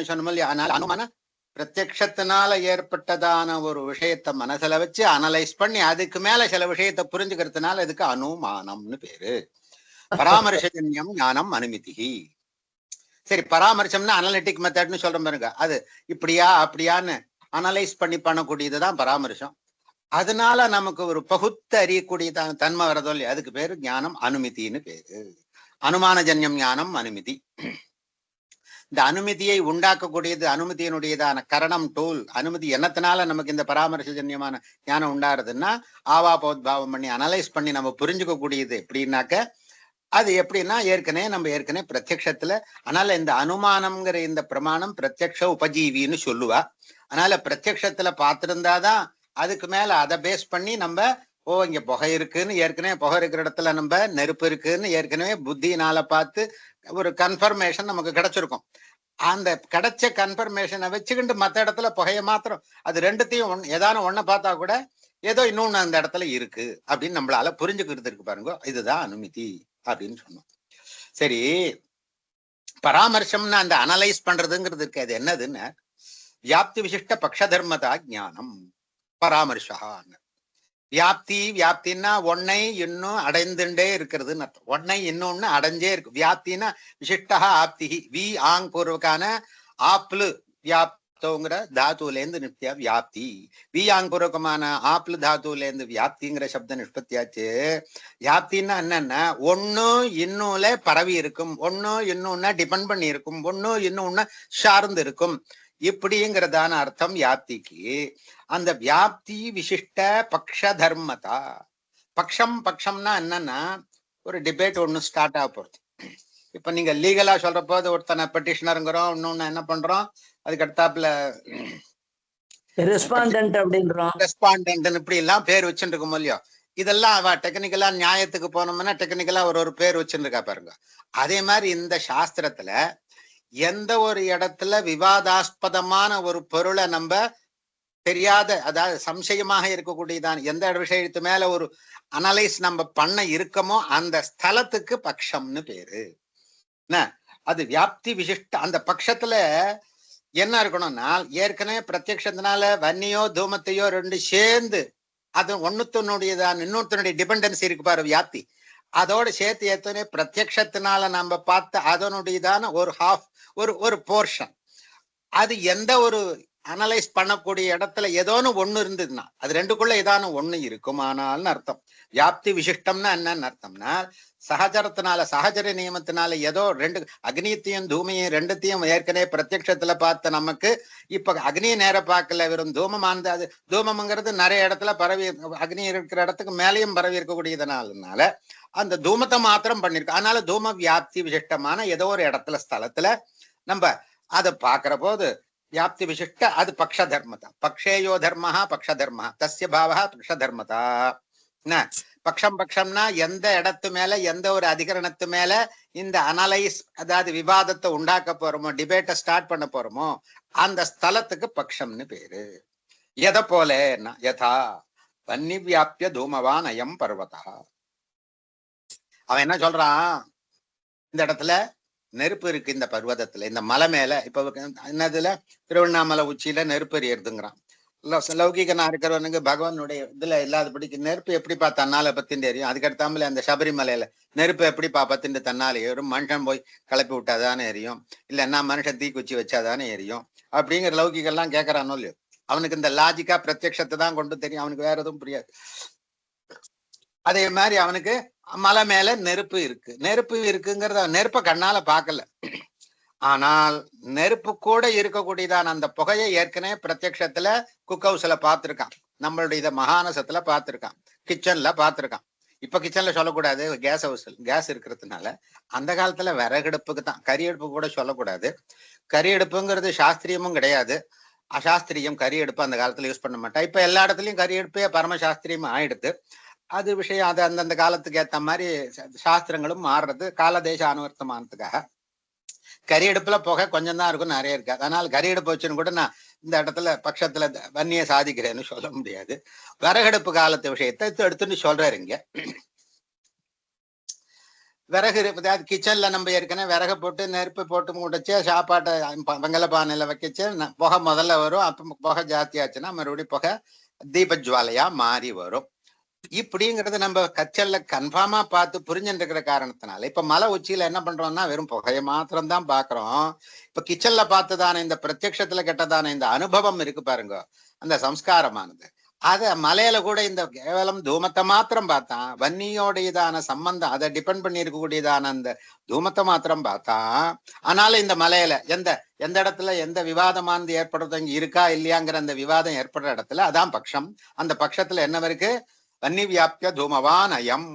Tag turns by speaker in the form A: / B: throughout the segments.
A: சொன்னோம் இல்லையா, அதனால அனுமான பிரத்யக்ஷத்தினால ஏற்பட்டதான ஒரு விஷயத்த மனசுல வச்சு அனலைஸ் பண்ணி அதுக்கு மேல சில விஷயத்த புரிஞ்சுக்கிறதுனால இதுக்கு அனுமானம்னு பேரு. பராமர்சஜன்யம் ஞானம் அனுமிதி. சரி, பராமர்சம்னா அனலிட்டிக் மெத்தட்னு சொல்றோம் பாருங்க, அது இப்படியா அப்படியான்னு அனலைஸ் பண்ணி பண்ணக்கூடியதுதான் பராமர்சம். அதனால நமக்கு ஒரு பகுத்து அறியக்கூடிய தன்மை வரதோ இல்லையா, அதுக்கு பேரு ஞானம் அனுமதினு பேரு. அனுமானஜன்யம் ஞானம் அனுமதி. இந்த அனுமதியை உண்டாக்கக்கூடியது அனுமதியினுடையதான கரணம் டூல். அனுமதி என்னத்தினால நமக்கு இந்த பராமர்சஜன்யமான ஞானம் உண்டாடுறதுன்னா ஆவாபோத்பாவம் பண்ணி அனலைஸ் பண்ணி நம்ம புரிஞ்சுக்க கூடியது எப்படின்னாக்க, அது எப்படின்னா ஏற்கனவே பிரத்யக்ஷத்துல, அதனால இந்த அனுமானம்ங்கிற இந்த பிரமாணம் பிரத்யக்ஷ உபஜீவின்னு சொல்லுவா. அதனால பிரத்யக்ஷத்துல பார்த்திருந்தாதான் அதுக்கு மேல அதை பேஸ் பண்ணி நம்ம இங்க புகை இருக்குன்னு, ஏற்கனவே புகை இருக்கிற இடத்துல நம்ம நெருப்பு இருக்குன்னு ஏற்கனவே புத்தியினால பார்த்து ஒரு கன்ஃபர்மேஷன் நமக்கு கிடைச்சிருக்கும். அந்த கிடைச்ச கன்ஃபர்மேஷனை வச்சுக்கிட்டு மற்ற இடத்துல புகைய மாத்திரம் அது ரெண்டுத்தையும் ஏதான ஒன்ன பார்த்தா கூட ஏதோ இன்னொன்னு அந்த இடத்துல இருக்கு அப்படின்னு நம்மளால புரிஞ்சுக்கிறது இருக்கு பாருங்க. இதுதான் அனுமதி அப்படின்னு சொன்னோம். சரி, பராமர்சம்னு அந்த அனலைஸ் பண்றதுங்கிறது இருக்கு. அது என்னதுன்னு வியாப்தி விசிஷ்ட பக்ஷ தர்மதா ஞானம் பராமர்ஷா. வியாப்தின்னா ஒன்னை இன்னும் அடைந்துட்டே இருக்கிறதுன்னு அர்த்தம். ஒன்னை இன்னொன்னு அடைஞ்சே இருக்கு. வியாப்தினா விசிஷ்டா ஆப்தி. வி ஆங் பூர்வகான ஆப்லு வியாப்தோங்கிற தாத்துல இருந்து நித்தியா வியாப்தி. வி ஆங் பூர்வகமான ஆப்லு தாத்துல இருந்து வியாப்திங்கிற சப்த நிஷ்பத்தியாச்சு. வியாப்தின்னா என்னன்னா ஒன்னு இன்னும்ல பரவி இருக்கும், ஒன்னு இன்னொன்னு டிபெண்ட் பண்ணி இருக்கும், ஒன்னு இன்னொன்னு சார்ந்து இருக்கும், இப்படிங்கிறதான அர்த்தம் வியாப்திக்கு. அந்த வியாப்தி விசிஷ்ட பக்ஷ தர்மதா. பக்ஷம்னா என்னன்னா ஒரு டிபேட் ஒண்ணு ஸ்டார்ட் ஆக போறது. இப்ப நீங்க லீகலா சொல்ற போது ஒருத்தனை பெட்டிஷனருங்கிறோம், இன்னொன்னு என்ன பண்றோம், அதுக்கு அடுத்தாப்புல
B: ரெஸ்பாண்டன்ட் அப்படின்றோம்,
A: ரெஸ்பாண்டன்ட் இப்படி எல்லாம் பேர் வச்சுட்டு இருக்கும் இல்லையோ. இதெல்லாம் அவ டெக்னிக்கலா நியாயத்துக்கு போனோம்னா டெக்னிக்கலா ஒரு பேர் வச்சுருக்கா பாருங்க. அதே மாதிரி இந்த சாஸ்திரத்துல எந்த ஒரு இடத்துல விவாதாஸ்பதமான ஒரு பொருளை நம்ம தெரியாத, அதாவது சம்சயமாக இருக்கக்கூடியதான் எந்த விஷயத்து மேல ஒரு அனலைஸ் நம்ம பண்ண இருக்கமோ அந்த ஸ்தலத்துக்கு பக்ஷம்னு பேரு. அது வியாப்தி விசிஷ்ட. அந்த பட்சத்துல என்ன இருக்கணும்னா ஏற்கனவே பிரத்யக்ஷத்தினால வன்னியோ தூமத்தையோ ரெண்டு சேர்ந்து அது ஒன்னுத்தனுடையதான் இன்னொருத்தனுடைய டிபெண்டன்சி இருக்கு பாரு வியாப்தி, அதோட சேர்த்து ஏத்தனே பிரத்யக்ஷத்தினால நம்ம பார்த்த அதனுடையதான ஒரு ஹாஃப் ஒரு போர்ஷன், அது எந்த ஒரு அனலைஸ் பண்ணக்கூடிய இடத்துல ஏதோன்னு ஒண்ணு இருந்ததுன்னா அது ரெண்டுக்குள்ள ஏதான ஒண்ணு இருக்குமானால்னு அர்த்தம். வியாப்தி விசிஷ்டம்னா என்னன்னு அர்த்தம்னா சகஜரத்தினால சகஜர நியமத்தினால ஏதோ ரெண்டு அக்னியத்தையும் தூமையும் ரெண்டுத்தையும் ஏற்கனவே பிரத்யக்ஷத்துல பார்த்த நமக்கு இப்ப அக்னியை நேர பார்க்கல, வெறும் தூமம். அது தூமம்ங்கிறது நிறைய இடத்துல பரவி அக்னி இருக்கிற இடத்துக்கு மேலேயும் பரவி இருக்கக்கூடியதுனால அந்த தூமத்தை மாத்திரம் பண்ணிருக்கு. அதனால தூம வியாப்தி விசிஷ்டமான ஏதோ ஒரு இடத்துல ஸ்தலத்துல நம்ம அதை பாக்குற போது வியாப்தி விசிஷ்ட அது பக்ஷ தர்மதா. பக்ஷேயோ தர்மஹா பக்ஷ தர்மஹா தஸ்ய பாவஹா பக்ஷ தர்மதா. பக்ஷம்னா எந்த இடத்து மேல எந்த ஒரு அதிகரணத்து மேல இந்த அனலைஸ் அதாவது விவாதத்தை உண்டாக்க போறோமோ, டிபேட்டை ஸ்டார்ட் பண்ண போறோமோ அந்த ஸ்தலத்துக்கு பக்ஷம்னு பேரு. எதை போல யதா வன்னி வியாபிய தூமவான் அயம் பர்வதா. அவன் என்ன சொல்றான், இந்த இடத்துல நெருப்பு இருக்கு, இந்த பர்வதத்துல இந்த மலை மேல. இப்ப என்னதுல திருவண்ணாமலை உச்சியில நெருப்பு எறியறதுங்கிறான். லௌகிகனா இருக்கிறவனுக்கு பகவானுடைய இதுல இல்லாதபடிக்கு நெருப்பு எப்படிப்பா தன்னால பத்தின்னு எரியும். அதுக்கடுத்தாமல அந்த சபரிமலையில நெருப்பு எப்படிப்பா பத்தின்னு தன்னால எரியும். மனுஷன் போய் கிளப்பி விட்டாதானே எரியும், இல்லைன்னா மனுஷன் தீக்குச்சி வச்சாதானே எரியும் அப்படிங்கிற லௌகிகெல்லாம் கேட்கறானோ இல்லையோ. அவனுக்கு இந்த லாஜிக்கா பிரத்யக்ஷத்தை தான் கொண்டு தெரியும், அவனுக்கு வேற எதுவும் புரியாது. அதே மாதிரி அவனுக்கு மலை மேல நெருப்பு இருக்குங்கிறத நெருப்ப கண்ணால பார்க்கல, ஆனால் நெருப்பு கூட இருக்கக்கூடியதான் அந்த புகையை ஏற்கனவே பிரத்யக்ஷத்துல குக் ஹவுஸ்ல பார்த்திருக்கான், நம்மளுடைய இத மகானசத்துல பார்த்திருக்கான், கிச்சன்ல பார்த்திருக்கான். இப்ப கிச்சன்ல சொல்லக்கூடாது, கேஸ் ஹவுஸ் கேஸ் இருக்கிறதுனால. அந்த காலத்துல விறகடுப்புக்கு தான், கறி அடுப்பு கூட சொல்லக்கூடாது. கறி அடுப்புங்கிறது சாஸ்திரியமும் கிடையாது, அசாஸ்திரியம். கறி அடுப்பு அந்த காலத்துல யூஸ் பண்ண மாட்டா. இப்ப எல்லா இடத்துலயும் கறி அடுப்பே பரமசாஸ்திரியம் ஆயிடுது. அது விஷயம், அது அந்தந்த காலத்துக்கு ஏத்த மாதிரி சாஸ்திரங்களும் மாறுறது காலதேச அனுவர்த்தமானதுக்காக. கறி அடுப்புல புகை கொஞ்சம் தான் இருக்கும், நிறைய இருக்காது. அதனால கறி அடுப்பு வச்சுன்னு கூட நான் இந்த இடத்துல பட்சத்துல வன்னிய சாதிக்கிறேன்னு சொல்ல முடியாது. விறகடுப்பு காலத்து விஷயத்தை எடுத்துன்னு சொல்றாரு இங்க. விறகு அதாவது கிச்சன்ல நம்ம ஏற்கனவே விறகு போட்டு நெருப்பு போட்டு முடைச்சு சாப்பாட்டை வெங்கல பானையில வைக்கச்சு புகை முதல்ல வரும். அப்ப புகை ஜாஸ்தி ஆச்சுன்னா மறுபடியும் புகை தீபஜ்வாலையா மாறி வரும். இப்படிங்கிறது நம்ம கச்சல்ல கன்ஃபார்மா பார்த்து புரிஞ்சுட்டு இருக்கிற காரணத்தினால இப்ப மலை உச்சியில என்ன பண்றோம்னா வெறும் புகையை மாத்திரம் தான் பாக்குறோம். இப்ப கிச்சன்ல பார்த்துதானே இந்த பிரத்யக்ஷத்துல கெட்டதான இந்த அனுபவம் இருக்கு பாருங்க, அந்த சம்ஸ்காரமானது. அத மலையில கூட இந்த கேவலம் தூமத்தை மாத்திரம் பார்த்தான், வன்னியோடையதான சம்பந்தம் அதை டிபெண்ட் பண்ணி இருக்கக்கூடியதான அந்த தூமத்தை மாத்திரம் பார்த்தான். ஆனாலும் இந்த மலையில எந்த எந்த இடத்துல எந்த விவாதமானது ஏற்படுறது இங்க இருக்கா இல்லையாங்கிற அந்த விவாதம் ஏற்படுற இடத்துல அதான் பட்சம். அந்த பட்சத்துல என்ன இருக்கு? வன்னி வியாபிய தூமவான் அயம்,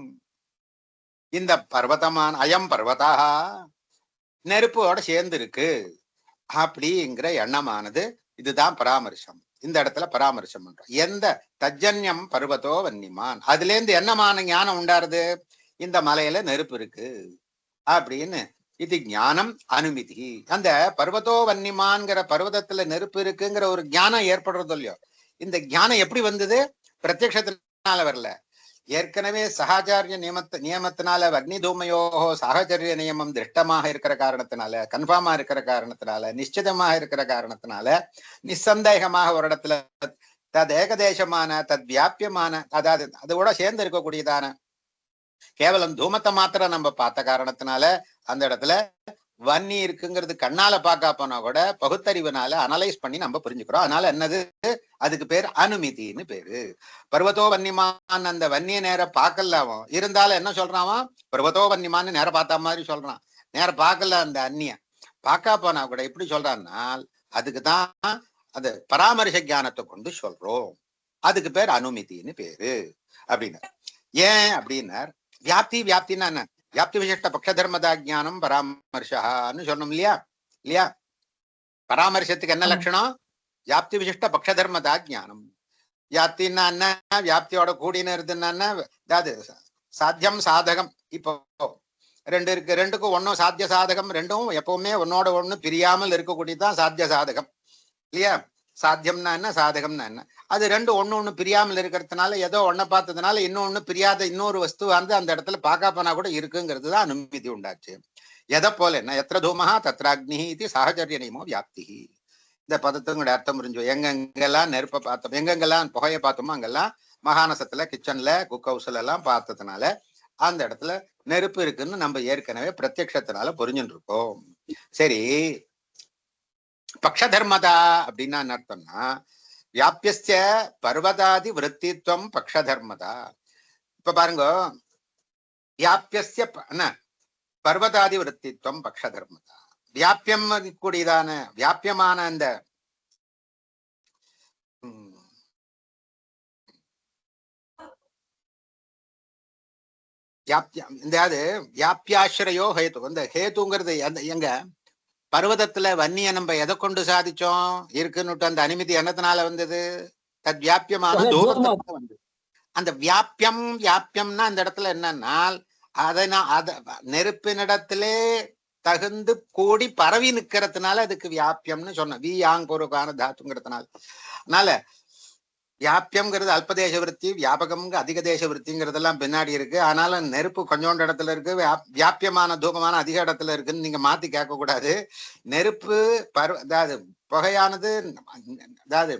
A: இந்த பர்வதமான அயம் பர்வதா நெருப்போட சேர்ந்து இருக்கு அப்படிங்கிற எண்ணமானது. இதுதான் பராமரிசம். இந்த இடத்துல பராமரிசம் பண்றோம். எந்த தஜன்யம் பர்வதோ வன்னிமான், அதுல இருந்து என்னமான ஞானம் உண்டாருது? இந்த மலையில நெருப்பு இருக்கு அப்படின்னு. இது ஞானம் அனுமதி. அந்த பர்வதோ வன்னிமான்கிற பர்வதத்துல நெருப்பு இருக்குங்கிற ஒரு ஞானம் ஏற்படுறது இல்லையோ, இந்த ஞானம் எப்படி வந்தது? பிரத்யக்ஷத்தினால வரல. ஏற்கனவே சகாச்சாரிய நியமத்தினால அக்னி தூமயோகோ சாகச்சரிய நியமம் திருஷ்டமாக இருக்கிற காரணத்தினால, கன்ஃபார்மா இருக்கிற காரணத்தினால, நிச்சயமாக இருக்கிற காரணத்தினால, நிசந்தேகமாக ஒரு இடத்துல தத் ஏகதேசமான தத் வியாபியமான, அதாவது அதோட சேர்ந்து இருக்கக்கூடியதான கேவலம் தூமத்தை மாத்திரம் நம்ம பார்த்த காரணத்தினால அந்த இடத்துல வன்னி இருக்குங்கிறது கண்ணால பார்க்க போனா கூட பகுத்தறிவுனால அனலைஸ் பண்ணி நம்ம புரிஞ்சுக்கிறோம். அதனால என்னது? அதுக்கு பேர் அனுமதினு பேரு. பர்வதோ வன்னிமான் அந்த வன்னிய நேரம் பார்க்கலாமோ இருந்தாலும் என்ன சொல்றான்? பர்வதோ வன்னிமான்னு நேரம் பார்த்த மாதிரி சொல்றான். நேரம் பார்க்கல அந்த அந்நிய பார்க்க போனா கூட எப்படி சொல்றான்னா அதுக்குதான் அது பராமரிச ஞானத்தை கொண்டு சொல்றோம். அதுக்கு பேர் அனுமதினு பேரு அப்படின்னு. ஏன் அப்படின்னார்? வியாப்தின்னா என்ன? வியாப்தி விசிஷ்ட பக்ஷ தர்மதா ஜானம் பராமர்ஷான்னு சொன்னோம் இல்லையா? இல்லையா? பராமரிசத்துக்கு என்ன லட்சணம்? வியாப்தி விசிஷ்ட பக்ஷ தர்மதா ஜானம். வியாப்தின்னா என்ன? வியாப்தியோட கூடின இருக்குன்னா அதாவது சாத்தியம் சாதகம். இப்போ ரெண்டு இருக்கு, ரெண்டுக்கும் ஒன்னும் சாத்திய சாதகம், ரெண்டும் எப்பவுமே ஒன்னோட ஒண்ணு பிரியாமல் இருக்கக்கூடியதான் சாத்திய சாதகம் இல்லையா? சாத்தியம்னா என்ன, சாதகம்னா என்ன? அது ரெண்டு ஒண்ணு பிரியாமல் இருக்கிறதுனால ஏதோ ஒன்ன பார்த்ததுனால இன்னொன்னு பிரியாத இன்னொரு வஸ்து வந்து அந்த இடத்துல பார்க்க போனா கூட இருக்குங்கிறது தான் அனுமதி உண்டாச்சு. எதை போல என்ன? எத்திர தூமஹா தத்ர அக்னி இது சாகச்சரிய நியமோ வியாப்தி. இந்த பதத்துங்களுடைய அர்த்தம் புரிஞ்சு. எங்கெங்கெல்லாம் நெருப்பை பார்த்தோம், எங்கெங்கெல்லாம் புகையை பார்த்தோமோ அங்கெல்லாம் மகானசத்துல கிச்சன்ல குக் ஹவுஸ்ல எல்லாம் பார்த்ததுனால அந்த இடத்துல நெருப்பு இருக்குன்னு நம்ம ஏற்கனவே பிரத்யக்ஷத்தினால புரிஞ்சுட்டு இருக்கோம். சரி, பக்ஷ தர்மதா அப்படின்னா என்ன அர்த்தம்னா வியாபிய பர்வதாதி விருத்தித்வம் பக்ஷ தர்மதா. இப்ப பாருங்க, வியாபிய பர்வதாதி விருத்தித்வம் பக்ஷ தர்மதா. வியாபியம் கூடியதான வியாபியமான அந்த வியாபியாசிரயோ ஹேத்து. அந்த ஹேத்துங்கிறது எங்க பர்வதத்துல வன்னிய நம்ம எதை கொண்டு சாதிச்சோம் இருக்குன்னு அந்த அனுமதி என்னத்தினால வந்தது? தத் வியாபியமான தூரத்துல வந்தது. அந்த வியாபியம்னா அந்த இடத்துல என்னன்னா அத நெருப்பினிடத்திலே தகுந்து கூடி பரவி நிக்கிறதுனால அதுக்கு வியாபியம்னு சொன்னோம். வியாங்கொருக்கான தாத்துங்கிறதுனால. அதனால வியாபியம்ங்கிறது அல்பதேச விருத்தி, வியாபகம் அதிக தேச விருத்திங்கிறதெல்லாம் பின்னாடி இருக்கு. ஆனாலும் நெருப்பு கொஞ்சோண்டு இடத்துல இருக்கு, வியாபியமான தூபமான அதிக இடத்துல இருக்குன்னு நீங்க மாத்தி கேட்க கூடாது. நெருப்பு அதாவது புகையானது, அதாவது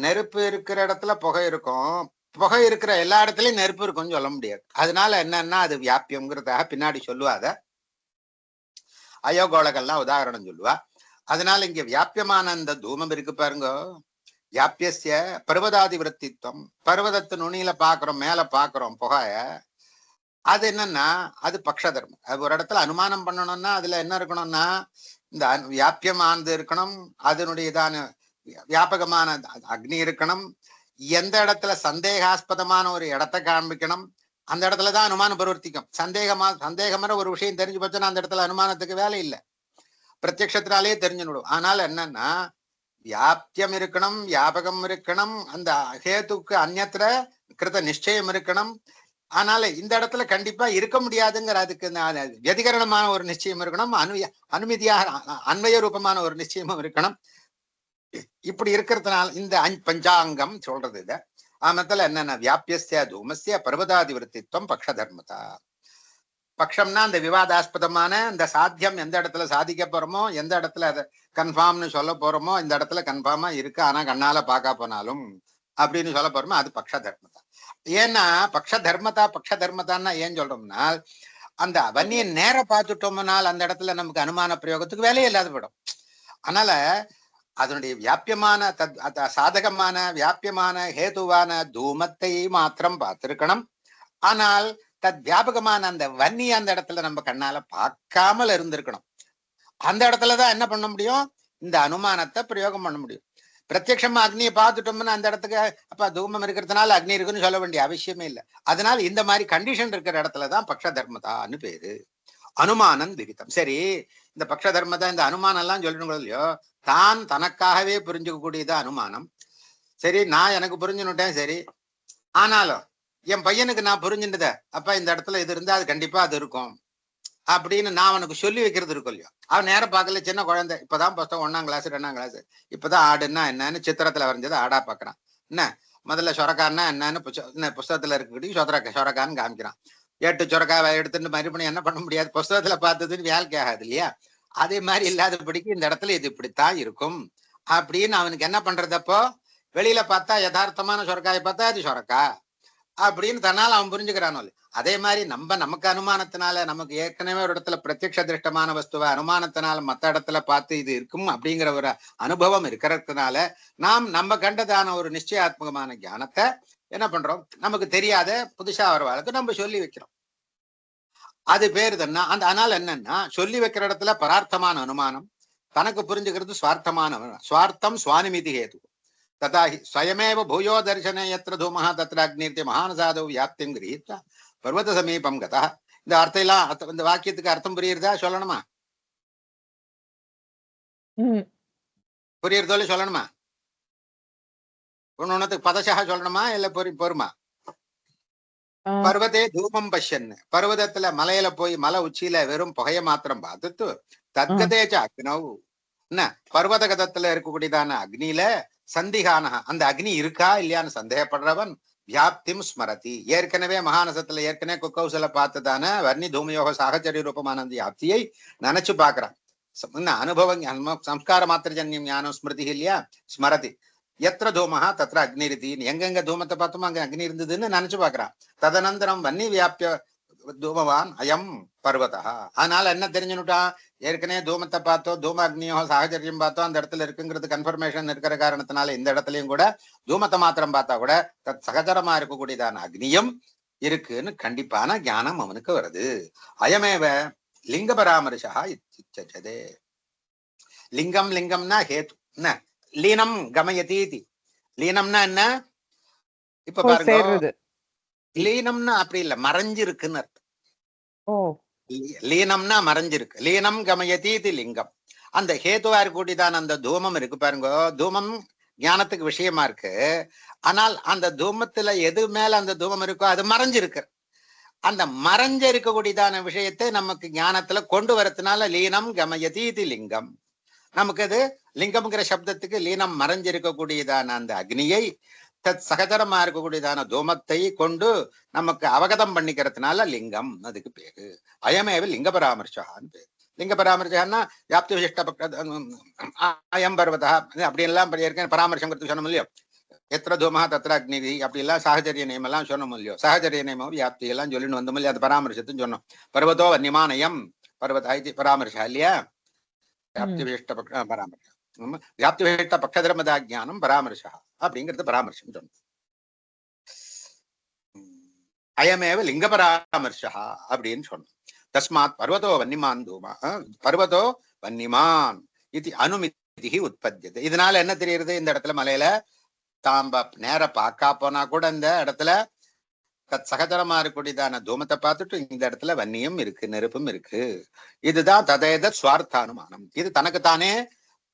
A: நெருப்பு இருக்கிற இடத்துல புகை இருக்கும், புகை இருக்கிற எல்லா இடத்துலயும் நெருப்பு இருக்கும்னு சொல்ல முடியாது. அதனால என்னன்னா அது வியாபியம்ங்கிறதாக பின்னாடி சொல்லுவாத அயோகோளகள்லாம் உதாரணம் சொல்லுவா. அதனால இங்க வியாபியமான அந்த தூமம் இருக்கு பாருங்க, வியாபிய பர்வதாதி விருத்தித்வம். பர்வதத்து நுனியில பாக்குறோம், மேல பாக்குறோம் புகைய, அது என்னன்னா அது பக்ஷ தர்மம். அது ஒரு இடத்துல அனுமானம் பண்ணணும்னா அதுல என்ன இருக்கணும்னா இந்த வியாபியமானது இருக்கணும், அதனுடையதான வியாபகமான அக்னி இருக்கணும். எந்த இடத்துல சந்தேகாஸ்பதமான ஒரு இடத்தை காண்பிக்கணும், அந்த இடத்துலதான் அனுமானம் பிரவர்த்திக்கும். சந்தேகமான ஒரு விஷயம் தெரிஞ்சு போச்சுன்னா அந்த இடத்துல அனுமானத்துக்கு வேலை இல்லை, பிரத்யக்ஷத்தினாலே தெரிஞ்சுடும். ஆனால் என்னன்னா வியாப்தியம் இருக்கணும், வியாபகம் இருக்கணும், அந்த ஹேத்துக்கு அந்நத்திர கிருத நிச்சயம் இருக்கணும். ஆனால இந்த இடத்துல கண்டிப்பா இருக்க முடியாதுங்கிற அதுக்கு வெதிகரணமான ஒரு நிச்சயம் இருக்கணும், அனுமதியாக அன்வய ரூபமான ஒரு நிச்சயமும் இருக்கணும். இப்படி இருக்கிறதுனால இந்த பஞ்சாங்கம் சொல்றது. இத ஆமத்துல என்னன்னா வியாபிய தூமஸ்ய பர்வதாதி விருத்தித்வம் பக்ஷ தர்மதா. பக்ஷம்னா அந்த விவாதாஸ்பதமான அந்த சாத்தியம் எந்த இடத்துல சாதிக்க போறோமோ, எந்த இடத்துல அதை கன்ஃபார்ம்னு சொல்ல போறோமோ, இந்த இடத்துல கன்ஃபார்மா இருக்கு ஆனா கண்ணால பார்க்க போனாலும் அப்படின்னு சொல்ல போறோமோ, அது பக்ஷ தர்மதா. ஏன்னா பக்ஷ தர்மதான்னா ஏன் சொல்றோம்னா, அந்த வன்னியை நேர பார்த்துட்டோம்னால் அந்த இடத்துல நமக்கு அனுமான பிரயோகத்துக்கு வேலையே இல்லாத போயிடும். அதனால அதனுடைய வியாபியமான சாதகமான வியாபியமான ஹேதுவான தூமத்தை மாத்திரம் பார்த்திருக்கணும். ஆனால் தத் வியாபகமான அந்த வன்னி அந்த இடத்துல நம்ம கண்ணால பார்க்காமல் இருந்திருக்கணும். அந்த இடத்துலதான் என்ன பண்ண முடியும், இந்த அனுமானத்தை பிரயோகம் பண்ண முடியும். பிரத்யட்சமா அக்னியை பார்த்துட்டோம்னா அந்த இடத்துக்கு அப்ப தூமம் இருக்கிறதுனால அக்னி இருக்குன்னு சொல்ல வேண்டிய அவசியமே இல்லை. அதனால இந்த மாதிரி கண்டிஷன் இருக்கிற இடத்துலதான் பக்ஷ தர்மதான்னு பேரு. அனுமானம் விதித்தம். சரி, இந்த பக்ஷ தர்மதா இந்த அனுமானம் எல்லாம் சொல்லணும் இல்லையோ, தான் தனக்காகவே புரிஞ்சுக்க கூடியதா அனுமானம். சரி, நான் எனக்கு புரிஞ்சுன்னுட்டேன். சரி, ஆனாலும் என் பையனுக்கு நான் புரிஞ்சுட்டத, அப்ப இந்த இடத்துல இது இருந்தா அது கண்டிப்பா அது இருக்கும் அப்படின்னு நான் அவனுக்கு சொல்லி வைக்கிறது இருக்கும் இல்லையோ. அவன் நேரம் பார்க்கல, சின்ன குழந்தை, இப்பதான் புஸ்தகம் 1ஆம் கிளாஸ் 2ஆம் கிளாஸ், இப்பதான் ஆடுன்னா என்னன்னு சித்திரத்துல வரைஞ்சது ஆடா பாக்குறான். என்ன முதல்ல சொரக்கான்னா என்னன்னு புஸ்தகத்துல இருக்கக்கூடிய சொரக்கான்னு காமிக்கிறான். 8 சொரக்காவை எடுத்துட்டு மறுபடியும் என்ன பண்ண முடியாது, புஸ்தகத்துல பார்த்ததுன்னு வேலைக்கு ஆகாது இல்லையா. அதே மாதிரி இல்லாதபடிக்கு இந்த இடத்துல இது இப்படித்தான் இருக்கும் அப்படின்னு அவனுக்கு என்ன பண்றதப்போ, வெளியில பார்த்தா யதார்த்தமான சொரக்காயை பார்த்தா அது சொரக்கா அப்படின்னு தன்னால அவன் புரிஞ்சுக்கிறானோ. அதே மாதிரி நமக்கு அனுமானத்தினால, நமக்கு ஏற்கனவே ஒரு இடத்துல பிரத்யக்ஷ திருஷ்டமான வஸ்துவ அனுமானத்தினால மத்த இடத்துல பார்த்து இது இருக்கும் அப்படிங்கிற ஒரு அனுபவம் இருக்கிறதுனால நாம் நம்ம கண்டதான ஒரு நிச்சயாத்மகமான ஞானத்தை என்ன பண்றோம், நமக்கு தெரியாத புதுசா வரவாளுக்கு நம்ம சொல்லி வைக்கிறோம். அது பேரு தானே அந்த. அதனால என்னன்னா, சொல்லி வைக்கிற இடத்துல பரார்த்தமான அனுமானம், தனக்கு புரிஞ்சுக்கிறது சுவார்த்தமான சுவார்த்தம் சுவானிமிதி ஹேது. ததாஹி ஸ்வயமேவ பூயோ தர்சனே யத்ர தூமஹ தத்ர அக்னிர்த்தி மகானசாதோ வியாப்திம் கிரஹீத்வா பர்வத சமீபம் கதா. இந்த அர்த்தம் எல்லாம் இந்த வாக்கியத்துக்கு அர்த்தம் புரியுறதா சொல்லணுமா? புரியுறதோல சொல்லணுமா? ஒன்னொன்னுக்கு பதசா சொல்லணுமா இல்ல பொறுமா? பர்வதே தூமம் பஷ்யன்னு, பர்வதத்துல மலையில போய் மலை உச்சியில வெறும் புகைய மாத்திரம் பார்த்துட்டு தத்கதேச்ச அக்னவ் என்ன பர்வத கதத்துல இருக்கக்கூடியதான அக்னியில சந்திகான அந்த அக்னி இருக்கா இல்லையான்னு சந்தேகப்படுறவன் வியாப்திம் ஸ்மரதி, ஏற்கனவே மகாநசத்துல ஏற்கனவே குக்கௌசல பார்த்ததான வர்ணி தூமயோக சாகச்சரிய ரூபமான அந்த வியாப்தியை நினைச்சு பாக்குறான். அனுபவம் சம்ஸ்கார மாத்திரஜன்யம் ஞானம் ஸ்மிருதி இல்லையா, ஸ்மரதி. எத்திர தூமஹா தத்திர அக்னிருதின்னு, எங்கெங்க தூமத்தை பார்த்தோமோ அங்க அக்னி இருந்ததுன்னு நினைச்சு பாக்குறான். ததனந்தரம் வன்னி வியாபிய தூமவான் அயம் பர்வதா. அதனால என்ன தெரிஞ்சுட்டான், ஏற்கனவே தூமத்தை பார்த்தோம், தூம அக்னியோ சாகச்சரியம் பார்த்தோம், அந்த இடத்துல இருக்குங்கிறது கன்ஃபர்மேஷன் இருக்கிற காரணத்தினால இந்த இடத்துலயும் கூட தூமத்தை மாத்திரம் பார்த்தா கூட தத் சகஜரமா இருக்கக்கூடியதான அக்னியும் இருக்குன்னு கண்டிப்பான ஞானம் அவனுக்கு வருது. அயமேவ லிங்க பராமரிஷா இச்சதே. லிங்கம் லிங்கம்னா ஹேத்து என்ன, லீனம் கமயதீதி. லீனம்னா என்ன, இப்ப பாருங்க, லீனம்னா அப்படி இல்ல, மறைஞ்சிருக்குன்னு அர்த்தம். லீனம்னா மறைஞ்சிருக்கு. லீனம் கமயதீதி லிங்கம். அந்த ஹேத்துவா இருக்கக்கூடியதான் அந்த தூமம் இருக்கு பாருங்க, தூமம் ஞானத்துக்கு விஷயமா இருக்கு. ஆனால் அந்த தூமத்துல எது மேல அந்த தூமம் இருக்கோ அது மறைஞ்சிருக்கு. அந்த மறைஞ்ச இருக்கக்கூடியதான விஷயத்தை நமக்கு ஞானத்துல கொண்டு வரதுனால லீனம் கமயதீதி லிங்கம். நமக்கு அது லிங்கம்ங்கிற சப்தத்துக்கு லீனம் மறைஞ்சிருக்கக்கூடியதான அந்த அக்னியை தத் சகஜரமா இருக்கக்கூடியதான தூமத்தை கொண்டு நமக்கு அவகதம் பண்ணிக்கிறதுனால லிங்கம் அதுக்கு பேரு. அயமேவ லிங்க பராமர்ஷான்னு பேரு. லிங்க பராமர்ஷான்னா வியாப்தி விசிஷ்ட அயம் பர்வதா அப்படி எல்லாம் பராமர்சம் சொன்னோம் இல்லையோ. எத்திர தூமஹா தத்திர அக்னிதி அப்படி எல்லாம் சாகச்சரிய நியமம் எல்லாம் சொன்னோம் இல்லையோ. சாகச்சரிய நியமம் வியாப்தி எல்லாம் சொல்லிட்டு வந்தோம் இல்லையா, அது பராமர்சத்துன்னு சொன்னோம். பர்வதோ வன்னிமானயம் பர்வத இது பராமர்ஷா இல்லையா, வியாப்தி விசிஷ்ட பராமர்ஷம். வியாப்தி விசிஷ்ட பக்ஷதர்மதா ஞானம் பராமர்ஷா அப்படிங்கிறது பராமர்சம் சொன்னோம். அயமேவ லிங்க பராமர்ஷா அப்படின்னு சொன்னோம். தஸ்மாத் பர்வதோ வன்னிமான் தூமா பர்வதோ வன்னிமான் இது அனுமிதி உற்பத்தியது. இதனால என்ன தெரியுது, இந்த இடத்துல மலையில தாம்ப நேர பார்க்கா போனா கூட இந்த இடத்துல சகஜரமா இருக்கக்கூடியதான தூமத்தை பார்த்துட்டு இந்த இடத்துல வன்னியும் இருக்கு, நெருப்பும் இருக்கு. இதுதான் ததேத சுவார்த்தானுமானம். இது தனக்குத்தானே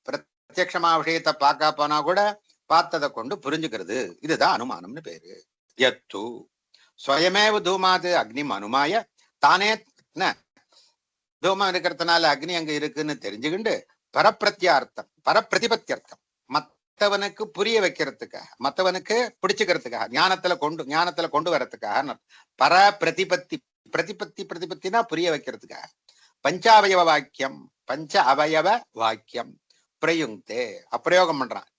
A: பிரத்யக்ஷமா விஷயத்தை பார்க்கா போனா கூட பார்த்ததை கொண்டு புரிஞ்சுக்கிறது. இதுதான் அனுமானம்னு பேரு. யத்து ஸ்வயமேவ தூமாது அக்னிம் அனுமாய, தானே தூமம் இருக்கிறதுனால அக்னி அங்க இருக்குன்னு தெரிஞ்சுக்கிண்டு பரப்பிரத்யார்த்தம் பரப்பிரதிபத்தியர்த்தம் மற்றவனுக்கு புரிய வைக்கிறதுக்காக, மற்றவனுக்கு பிடிச்சுக்கிறதுக்காக, ஞானத்துல கொண்டு வரத்துக்காக பர பிரதிபத்தி பிரதிபத்தினா புரிய வைக்கிறதுக்காக. பஞ்சாவயவ வாக்கியம், பஞ்ச அவயவ வாக்கியம் பிரயுங்கே அப்பிரயோகம் பண்றான்.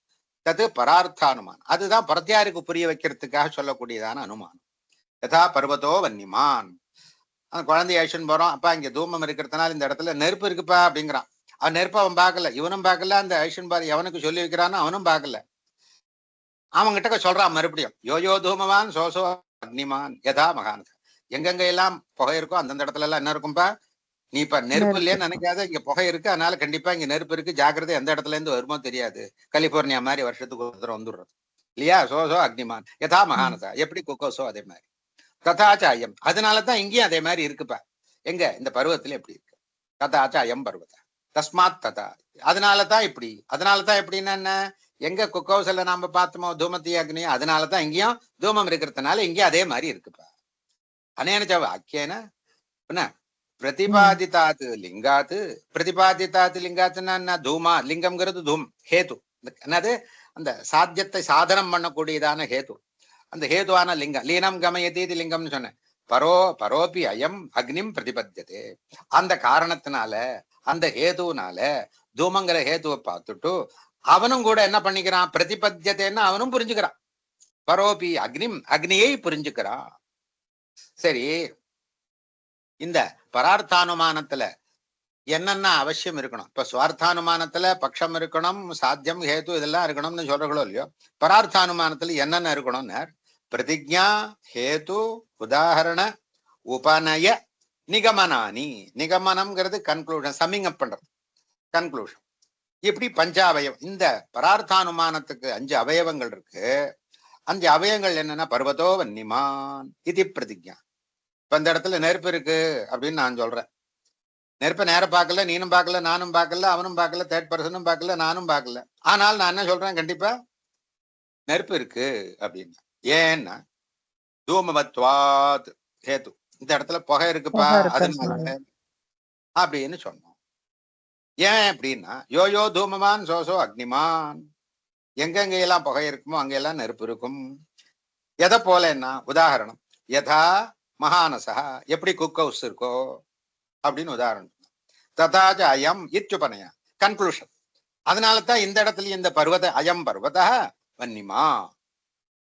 A: தது பரார்த்தானுமானம், அதுதான் பிரத்யாருக்கு புரிய வைக்கிறதுக்காக சொல்லக்கூடியதான அனுமானம். யதா பர்வதோ வன்னிமான், அந்த குழந்தைய அழிச்சுன்னு போறோம், அப்பா இங்க தூமம் இருக்கிறதுனால இந்த இடத்துல நெருப்பு இருக்குப்பா அப்படிங்கிறான். அவன் நெருப்பு அவன் பார்க்கல, இவனும் பார்க்கல, அந்த அழிச்சுன்னு பாரு எவனுக்கு சொல்லி வைக்கிறான்னு அவனும் பார்க்கல. அவன்கிட்ட சொல்றான் மறுபடியும், யோயோ தூமவான் சோசோ அக்னிமான் யதா மகான், எங்கெங்க எல்லாம் புகை இருக்கோ அந்தந்த இடத்துல எல்லாம் என்ன இருக்கும்பா, நீ இப்ப நெருப்பு இல்லையன்னு நினைக்காத, இங்க புகை இருக்கு, அதனால கண்டிப்பா இங்க நெருப்பு இருக்கு, ஜாக்கிரதை, எந்த இடத்துல இருந்து வருமோ தெரியாது, கலிபோர்னியா மாதிரி வருஷத்துக்கு ஒரு தடவை வந்துடுறது இல்லையா. சோசோ அக்னிமான் யதா மகானதா, எப்படி குக்கோசோ அதே மாதிரி. ததாச்சாயம், அதனாலதான் இங்கேயும் அதே மாதிரி இருக்குப்பா, எங்க இந்த பருவத்துல எப்படி இருக்கு, ததாச்சாயம் பருவத தஸ்மாத் ததா, அதனாலதான் இப்படி. அதனாலதான் எப்படின்னா என்ன, எங்க குக்கோசல நாம பார்த்தோமோ தூமத்தி அக்னி, அதனாலதான் இங்கேயும் தூமம் இருக்கிறதுனால இங்கேயும் அதே மாதிரி இருக்குப்பா. அனேன வாக்கியன என்ன பிரதிபாதித்தாத்து லிங்காத்து, பிரதிபாதித்தாத்து லிங்காத்துன்னா தூமா, லிங்கம்ங்கிறது தூம் ஹேது, என்னது அந்த சாத்தியத்தை சாதனம் பண்ணக்கூடியதான ஹேது, அந்த ஹேதுவான லிங்கம். லீனம் கமயதி லிங்கம்னு சொன்னேன். பரோபி அயம் அக்னிம் பிரதிபத்தியதே, அந்த காரணத்தினால அந்த ஹேதுனால தூமங்கிற ஹேதுவை பார்த்துட்டு அவனும் கூட என்ன பண்ணிக்கிறான், பிரதிபத்தியத்தைன்னா அவனும் புரிஞ்சுக்கிறான். பரோபி அக்னிம், அக்னியை புரிஞ்சுக்கிறான். சரி, இந்த பரார்த்தானுமானத்துல என்னென்ன அவசியம் இருக்கணும்? இப்ப சுவார்த்தானுமானத்துல பட்சம் இருக்கணும், சாத்தியம் ஹேது இதெல்லாம் இருக்கணும்னு சொல்றீங்களோ இல்லையோ, பரார்த்தானுமானத்துல என்னென்ன இருக்கணும்னு பிரதிஜா ஹேது உதாரண உபநய நிகமனானி, நிகமனம்ங்கிறது கன்க்ளூஷன், சம்மிங் அப் பண்றது, கன்க்ளூஷன். இப்படி பஞ்சாவயம், இந்த பரார்த்தானுமானத்துக்கு 5 அவயவங்கள் இருக்கு. 5 அவயவங்கள் என்னன்னா பர்வதோ வன்னிமான் இது பிரதிஜா. இப்ப இந்த இடத்துல நெருப்பு இருக்கு அப்படின்னு நான் சொல்றேன், நெருப்பை நேரம் பார்க்கல, நீனும் பார்க்கல, நானும் பார்க்கல, அவனும் பார்க்கல, தேர்ட் பர்சனும் பார்க்கல, நானும் பார்க்கல, ஆனால் நான் என்ன சொல்றேன், கண்டிப்பா நெருப்பு இருக்கு அப்படின்னு. ஏன்னா தூமவத்வாத் ஹேது, இந்த இடத்துல புகை இருக்குப்பா அதனால அப்படின்னு சொன்னோம். ஏன் அப்படின்னா யோயோ தூமமான் சோசோ அக்னிமான், எங்கெங்க எல்லாம் புகை இருக்குமோ அங்கெல்லாம் நெருப்பு இருக்கும். எதை போலன்னா உதாரணம், யதா மகானசா, எப்படி குக் ஹவுஸ் இருக்கோ அப்படின்னு உதாரணம். ததாஜ அயம் இத்யுபனய கன்க்ளூஷன். அதனாலதான் இந்த இடத்துல இந்த பர்வத அயம் பர்வத வன்னிமா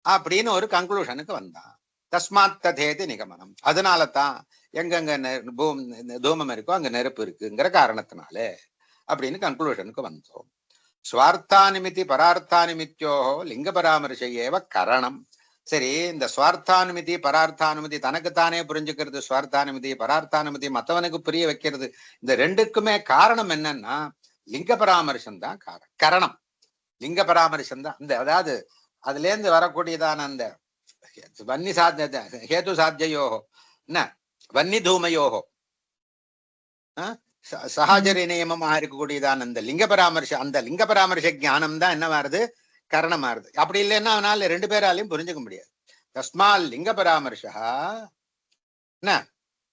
A: அப்படின்னு ஒரு கன்க்ளூஷனுக்கு வந்தான். தஸ்மாத் ததேதி நிகமனம், அதனாலதான் எங்கெங்க தூமம் இருக்கோ அங்க நெருப்பு இருக்குங்கிற காரணத்தினால அப்படின்னு கன்க்ளூஷனுக்கு வந்தோம். ஸ்வார்த்தானுமிதி பரார்த்தானுமித்யோ லிங்க பராமரிசையேவ கரணம். சரி, இந்த ஸ்வார்த்தானுமதி பரார்த்தானுமதி, தனக்குத்தானே புரிஞ்சுக்கிறது ஸ்வார்த்தானுமதி, பரார்த்தானுமதி மற்றவனுக்கு புரிய வைக்கிறது, இந்த ரெண்டுக்குமே காரணம் என்னன்னா லிங்க பராமரிசம் தான் கரணம். லிங்க பராமரிசம் தான் இந்த, அதாவது அதுல இருந்து வரக்கூடியதான அந்த வன்னி சாத்திய ஹேது சாத்தியோகோ என்ன வன்னி தூமையோகோ சஹாஜரி நியமமாக இருக்கக்கூடியதான அந்த லிங்க பராமரிசம், அந்த லிங்க பராமரிச ஞானம் தான் என்ன வருது, கரணமாறுது. அப்படி இல்லைன்னா அவனால 2 பேராலையும் புரிஞ்சுக்க முடியாது. தஸ்மால் லிங்க பராமரிசா என்ன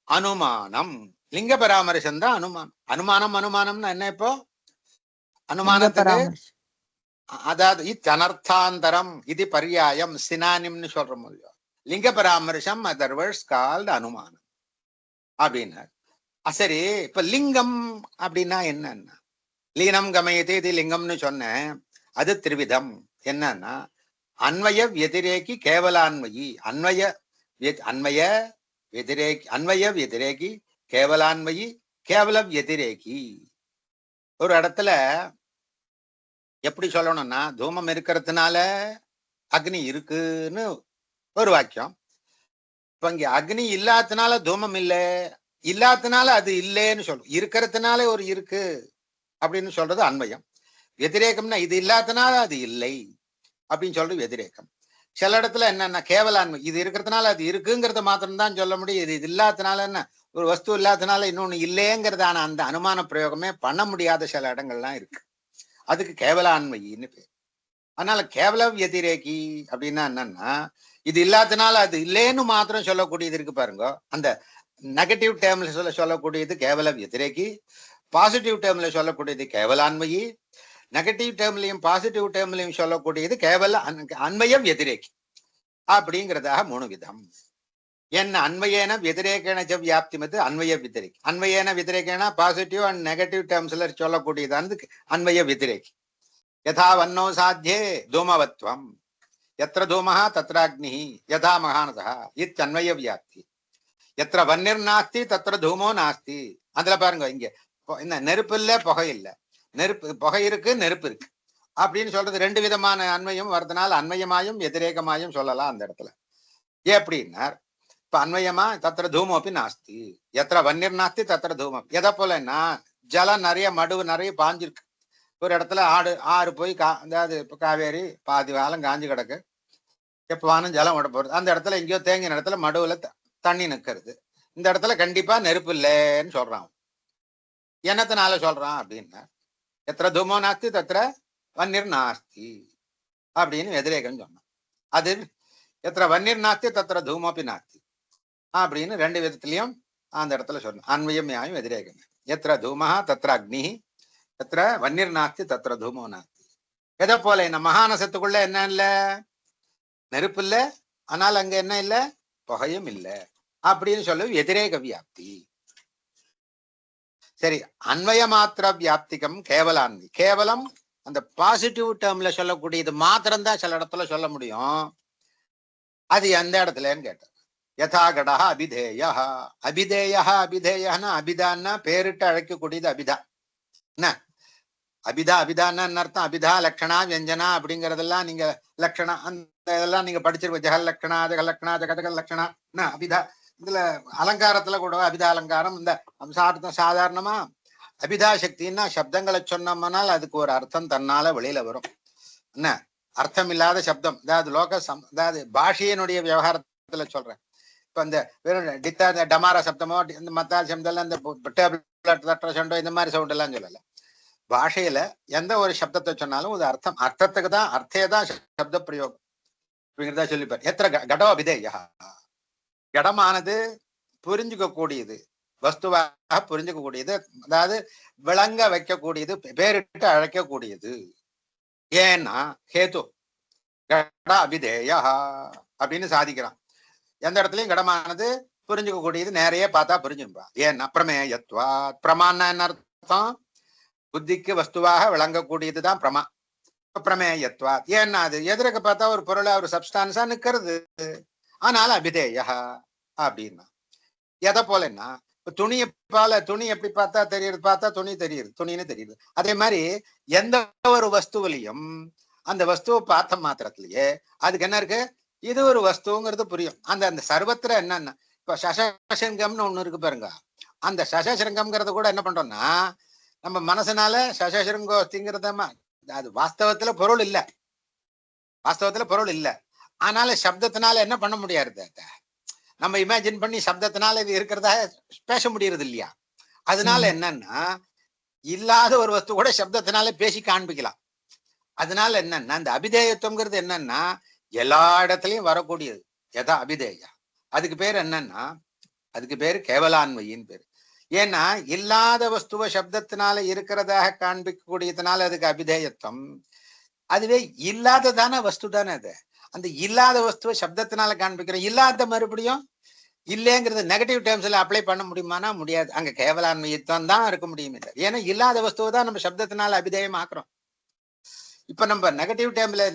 A: அனுமானம், லிங்க பராமரிசம் தான் அனுமானம். அனுமானம்னா என்ன, இப்போ அனுமானத்துக்கு அதாவது இத்தனர்த்தாந்தரம் இது பர்யாயம் சினானிம்னு சொல்ற முடியும். லிங்க பராமரிசம் அதர் வேர்ட்ஸ் கால்ட் அனுமானம் அப்படின்னா. சரி, இப்ப லிங்கம் அப்படின்னா என்னன்னா, லீனம் கமயதே இது லிங்கம்னு சொன்னேன், அது திரிவிதம். என்னன்னா அன்வய வதிரேகி கேவலான்மயி, அன்வய வதிரேகி கேவலான்மயி, கேவல வதிரேகி. ஒரு இடத்துல எப்படி சொல்லணும்னா தூமம் இருக்கிறதுனால அக்னி இருக்குன்னு ஒரு வாக்கியம். இப்ப இங்க அக்னி இல்லாதனால தூமம் இல்லை, இல்லாதனால அது இல்லைன்னு சொல்றோம். இருக்கிறதுனால ஒரு இருக்கு அப்படின்னு சொல்றது அன்வயம். வதிரேகம்னா இது இல்லாதனால அது இல்லை அப்படின்னு சொல்றது வதிரேகம். சில இடத்துல என்னன்னா கேவலான்மை, இது இருக்கிறதுனால அது இருக்குங்கிறத மாத்திரம்தான் சொல்ல முடியும். இது இல்லாதனால என்ன, ஒரு வஸ்து இல்லாதனால இன்னொன்னு இல்லைங்கிறதான அந்த அனுமான பிரயோகமே பண்ண முடியாத சில இடங்கள்லாம் இருக்கு. அதுக்கு கேவலான்மைன்னு பேர். அதனால கேவல வதிரேகி அப்படின்னா என்னன்னா, இது இல்லாதனால அது இல்லைன்னு மாத்திரம் சொல்லக்கூடியது இருக்கு பாருங்க, அந்த நெகட்டிவ் டேர்ம்ல சொல்லக்கூடியது கேவல வதிரேகி, பாசிட்டிவ் டேர்ம்ல சொல்லக்கூடியது கேவலான்மையி, நெகட்டிவ் டேர்ம்லையும் பாசிட்டிவ் டேர்ம்லையும் சொல்லக்கூடியது கேவல அன்மயம் வதிரேகி அப்படிங்கிறதாக 3 விதம். என்ன அன்வயேன விதிரேகேன வியாப்தி மது அன்வய விதிரேகி. அன்வயேன விதிரேகேன பாசிட்டிவ் அண்ட் நெகட்டிவ் டேர்ம்ஸ்ல சொல்லக்கூடியதானது அன்வய விதிரேகி. யதா வன்னோ சாத்தியே தூமவத்வம் எத்திர தூமஹ தத்ர அக்னிஹி யதா மகானதா இத்யன்வய வியாப்தி. எத்திர வன்னிர் நாஸ்தி தத்திர தூமோ நாஸ்தி. அதுல பாருங்க, இங்க என்ன நெருப்பு இல்ல புகை இல்ல, நெருப்பு புகை இருக்கு நெருப்பு இருக்கு அப்படின்னு சொல்றது ரெண்டு விதமான அன்வயம் வரதுனால அன்வயமாயும் எதிரேகமாயும் சொல்லலாம் அந்த இடத்துல. எப்படின்னா இப்ப அன்வயமா தத்திர தூமோப்பி நாஸ்தி எத்திர வன்னிர் நாஸ்தி தத்திர தூமம். எதை போலன்னா ஜலம் நிறைய மடுவு நிறைய பாஞ்சிருக்கு. ஒரு இடத்துல ஆறு போய் அதாவது இப்ப காவேரி பாதி காலம் காஞ்சி கிடக்கு, எப்ப வானும் ஜலம் விட போறது. அந்த இடத்துல எங்கேயோ தேங்கின இடத்துல மடுவுல தண்ணி நிற்கிறது. இந்த இடத்துல கண்டிப்பா நெருப்பு இல்லைன்னு சொல்றான். என்னத்தினால சொல்றான் அப்படின்னா எத்திர தூமோ நாஸ்தி தத்திர வன்னிர் நாஸ்தி அப்படின்னு எதிரேகன்னு சொன்னான். அது எத்திர வன்னிர் நாஸ்தி தத்திர தூமோப்பி நாஸ்தி அப்படின்னு ரெண்டு விதத்திலையும் அந்த இடத்துல சொன்னான். அன்வயம் நியாயம் எதிரேகம். எத்திர தூமஹா தத்திர அக்னி தத்திர வன்னிர் நாஸ்தி தத்திர தூமோ நாஸ்தி. எதை போல இந்த மகாநசத்துக்குள்ள என்ன இல்ல, நெருப்பு இல்ல, ஆனால் அங்க என்ன இல்ல, புகையும் இல்ல அப்படின்னு சொல்லு எதிரேக வியாப்தி. சரி, அன்வய மாத்திர வியாப்திகம் கேவலான்வி. கேவலம் அந்த பாசிட்டிவ் டேர்ம்ல சொல்லக்கூடியது மாத்திரம் தான் சில இடத்துல சொல்ல முடியும். அது எந்த இடத்துலன்னு கேட்ட யதா கடா அபிதேய. அபிதேய அபிதேயன்னா அபிதான்னா பேரிட்டு அழைக்கக்கூடியது அபிதா. என்ன அபிதா அபிதான்னு அர்த்தம். அபிதா லட்சணா வியஞ்சனா அப்படிங்கறதெல்லாம் நீங்க லட்சணா அந்த இதெல்லாம் நீங்க படிச்சிருக்க. ஜெகல் லட்சணா ஜெகல் லட்சணா ஜெகதகல் லட்சணா என்ன அபிதா. இதுல அலங்காரத்துல கூட அபிதா அலங்காரம். இந்த சாதாரணமா அபிதா சக்தின்னா சப்தங்களை சொன்னோம்னால் அதுக்கு ஒரு அர்த்தம் தன்னால வெளியில வரும். என்ன அர்த்தம் இல்லாத சப்தம், அதாவது அதாவது பாஷையினுடைய விவகாரத்துல சொல்றேன். இப்ப இந்த வெறும் டித்தா டமாரா சப்தமோ இந்த மத்தா சப்தம் இந்த டேபிள் சண்டோ இந்த மாதிரி சவுண்ட் எல்லாம் சொல்லல. பாஷையில எந்த ஒரு சப்தத்தை சொன்னாலும் ஒரு அர்த்தத்துக்கு தான் அர்த்தேதான் சப்த பிரயோகம் அப்படிங்கிறதா சொல்லிப்பார். எத்திர கடோ அபிதேயா. கடமானது புரிஞ்சுக்க கூடியது, வஸ்துவாக புரிஞ்சுக்க கூடியது, அதாவது விளங்க வைக்கக்கூடியது, பேரிட்டு அழைக்கக்கூடியது. ஏன்னா ஹேது கட அபிதேயா அப்படின்னு சாதிக்கிறான். எந்த இடத்துலயும் கடமானது புரிஞ்சுக்க கூடியது, நேரையே பார்த்தா புரிஞ்சுப்பா. ஏன்னா பிரமேயத்வா. பிரமான்னா என்ன அர்த்தம், புத்திக்கு வஸ்துவாக விளங்கக்கூடியதுதான் பிரமா. பிரமேயத்வா ஏன்னா அது எதிர்க்க பார்த்தா ஒரு பொருளை ஒரு சப்ஸ்டான்ஸா நிக்கிறது, ஆனால் அபிதேயா அப்படின்னா. எதை போலன்னா துணியை துணி எப்படி பார்த்தா தெரியுது, பார்த்தா துணி தெரியுது, துணின்னு தெரியுது. அதே மாதிரி எந்த ஒரு வஸ்துவிலையும் அந்த வஸ்துவை பார்த்த மாத்திரத்திலேயே அதுக்கு என்ன இருக்கு, இது ஒரு வஸ்துங்கிறது புரியும். அந்த சர்வத்திர என்னன்னா இப்ப சசசிருங்கம்னு ஒண்ணு இருக்கு பாருங்க. அந்த சசசிருங்கம்ங்கிறது கூட என்ன பண்றோம்னா நம்ம மனசனால சசசிருங்கோஸ்திங்கிறத அது வாஸ்தவத்துல பொருள் இல்ல, வாஸ்தவத்துல பொருள் இல்ல. ஆனால சப்தத்தினால என்ன பண்ண முடியாது, நம்ம இமேஜின் பண்ணி சப்தத்தினால இது இருக்கிறதா பேச முடியறது இல்லையா. அதனால என்னன்னா இல்லாத ஒரு வஸ்து கூட சப்தத்தினால பேசி காண்பிக்கலாம். அதனால என்னன்னா இந்த அபிதேயத்துவங்கிறது என்னன்னா எல்லா இடத்துலயும் வரக்கூடியது. எதா அபிதேயா அதுக்கு பேர் என்னன்னா அதுக்கு பேரு கேவலான்மையின் பேரு. ஏன்னா இல்லாத வஸ்துவ சப்தத்தினால இருக்கிறதாக காண்பிக்கக்கூடியதுனால அதுக்கு அபிதேயத்துவம். அதுவே இல்லாததான வஸ்து தானே அது. அந்த இல்லாத வஸ்துவ சப்தத்தினால காண்பிக்கிறோம். இல்லாத மறுபடியும் இல்லைங்கிறது நெகட்டிவ் டேர்ம்ஸ்ல அப்ளை பண்ண முடியுமானா முடியாது. அங்க கேவலான்மையத்தான் தான் இருக்க முடியும். ஏன்னா இல்லாத வஸ்துவை தான் நம்ம சப்தத்தினால அபிதேயம் ஆக்குறோம். இப்ப நம்ம நெகட்டிவ் டேர்ம்ல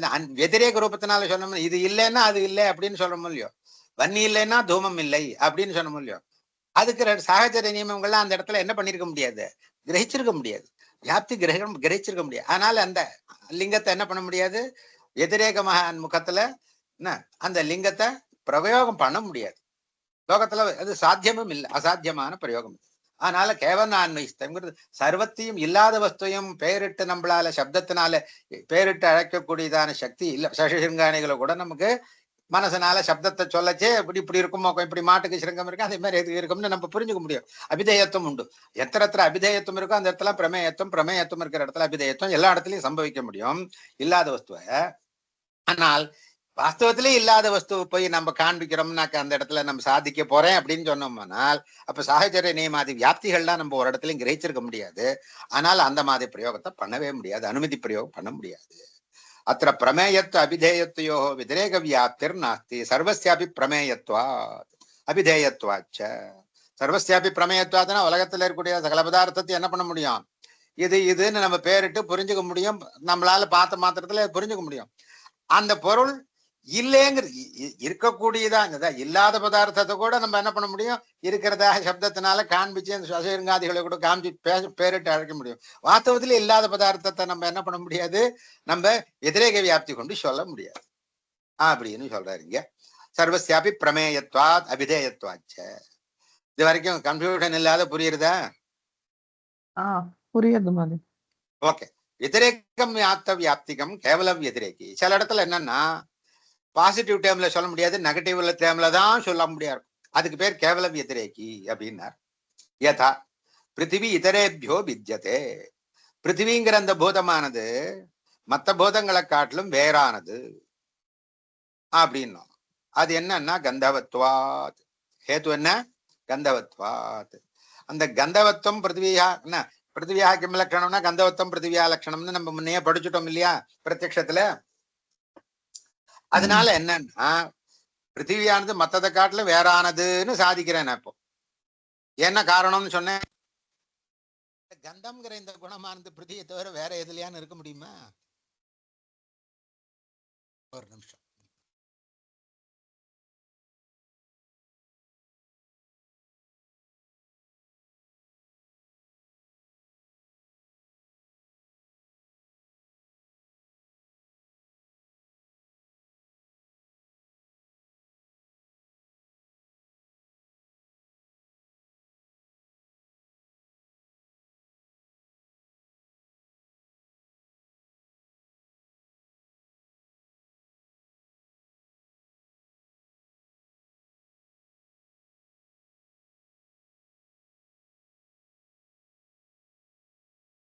A: வெதிரேக ரூபத்தினால சொன்னோம், இது இல்லைன்னா அது இல்லை அப்படின்னு சொல்ல முடியும். வன்னி இல்லைன்னா தூமம் இல்லை அப்படின்னு சொன்ன முடியும். அதுக்கு சாகச்சரிய நியமங்கள்லாம் அந்த இடத்துல என்ன பண்ணிருக்க முடியாது, கிரகிச்சிருக்க முடியாது. வியாப்தி கிரகிச்சிருக்க முடியாது. அதனால அந்த லிங்கத்தை என்ன பண்ண முடியாது, வெதிரேக முகத்துல அந்த லிங்கத்தை பிரயோகம் பண்ண முடியாது. லோகத்துல அது சாத்தியமும் இல்லை, அசாத்தியமான பிரயோகம். அதனால கேவலான்மைங்கிறது சர்வத்தையும் இல்லாத வஸ்துவையும் பெயரிட்டு நம்மளால சப்தத்தினால பெயரிட்டு அழைக்கக்கூடியதான சக்தி இல்ல. சசிருங்காணிகளை கூட நமக்கு மனசனால சப்தத்தை சொல்லச்சே இப்படி இப்படி இருக்குமோ, இப்படி மாட்டுக்கு சிருங்கம் இருக்கு, அதே மாதிரி எது இருக்கும்னு நம்ம புரிஞ்சுக்க முடியும். அபிதேயத்துவம் உண்டு. எத்தனை அபிதேயத்துவம் இருக்கோ அந்த இடத்துல பிரமேயத்துவம் இருக்கிற இடத்துல அபிதேயத்துவம் எல்லா இடத்துலயும் சம்பவிக்க முடியும் இல்லாத வஸ்துவ. ஆனால் வாஸ்தவத்திலே இல்லாத வஸ்துவை போய் நம்ம காண்பிக்கிறோம்னாக்க அந்த இடத்துல நம்ம சாதிக்க போறேன் அப்படின்னு சொன்னோம்னால் அப்ப சாகச்சரிய நியமாதி வியாப்திகள்லாம் நம்ம ஒரு இடத்துலயும் கிரகிச்சிருக்க முடியாது. ஆனால் அந்த மாதிரி பிரயோகத்தை பண்ணவே முடியாது, அனுமதி பிரயோகம் பண்ண முடியாது. அத்த பிரமேயத்துவ அபிதேயத்தையோ விதிரேக வியாப்திர் நாஸ்தி சர்வஸ்யாபி பிரமேயத்வா. அபிதேயத்வாச்ச. சர்வஸ்யாபி பிரமேயத்வாத்னா உலகத்துல இருக்கக்கூடிய சகல பதார்த்தத்தை என்ன பண்ண முடியும், இது இதுன்னு நம்ம பேரிட்டு புரிஞ்சுக்க முடியும். நம்மளால பார்த்த மாத்திரத்துல புரிஞ்சுக்க முடியும். அந்த பொருள் இல்லைங்கிறது இருக்கக்கூடியதான். இல்லாத பதார்த்தத்தை கூட நம்ம என்ன பண்ண முடியும், இருக்கிறதாக சப்தத்தினால காண்பிச்சு அந்த சுவசேருங்காதிகளை கூட காமிச்சு பேரிட்டு அழைக்க முடியும். வாஸ்தவத்துல இல்லாத பதார்த்தத்தை நம்ம என்ன பண்ண முடியாது, நம்ம వ్యతిరేக வியாப்தி கொண்டு சொல்ல முடியாது அப்படின்னு சொல்றாருங்க. சர்வஸ்யாபி பிரமேயத்வாத் அபிதேயத்வாச்ச. இது வரைக்கும் கன்ஃபியூஷன் இல்லாத புரியுறதா?
B: புரியுது மாதிரி.
A: ஓகே. వ్యతిరేகம் யாத்த வியாப்திகம் கேவலம் వ్యతిరేகி. சில இடத்துல என்னன்னா பாசிட்டிவ் டேர்ம்ல சொல்ல முடியாது, நெகட்டிவ் டேர்ம்ல தான் சொல்ல முடியாது. அதுக்கு பேர் கேவலம் వ్యతిరేகி அப்படின்னார். யதா பிருத்திவி இதரேபியோ வித்யதே. பிருத்திவிங்கிற அந்த பூதமானது மற்ற பூதங்களை காட்டிலும் வேறானது அப்படின்னும். அது என்னன்னா கந்தவத்வாத். ஹேத்து என்ன? கந்தவத்வாத். அந்த கந்தவத்துவம் பிருத்திவியா என்ன, பிருத்திவியா கிம் லட்சணம்னா கந்தவத்துவம் பிருத்திவியா லட்சணம்னு நம்ம முன்னையே படிச்சுட்டோம் இல்லையா பிரத்யக்ஷத்துல. அதனால என்னன்னா பிருத்திவியானது மத்ததை காட்டிலும் வேறானதுன்னு சாதிக்கிறேன் நான் இப்போ. என்ன காரணம்னு சொன்னேன், கந்தம்ங்கிற இந்த குணமானது பிருத்திவியை தவிர வேற எதுலையான்னு இருக்க முடியுமா? ஒரு நிமிஷம்.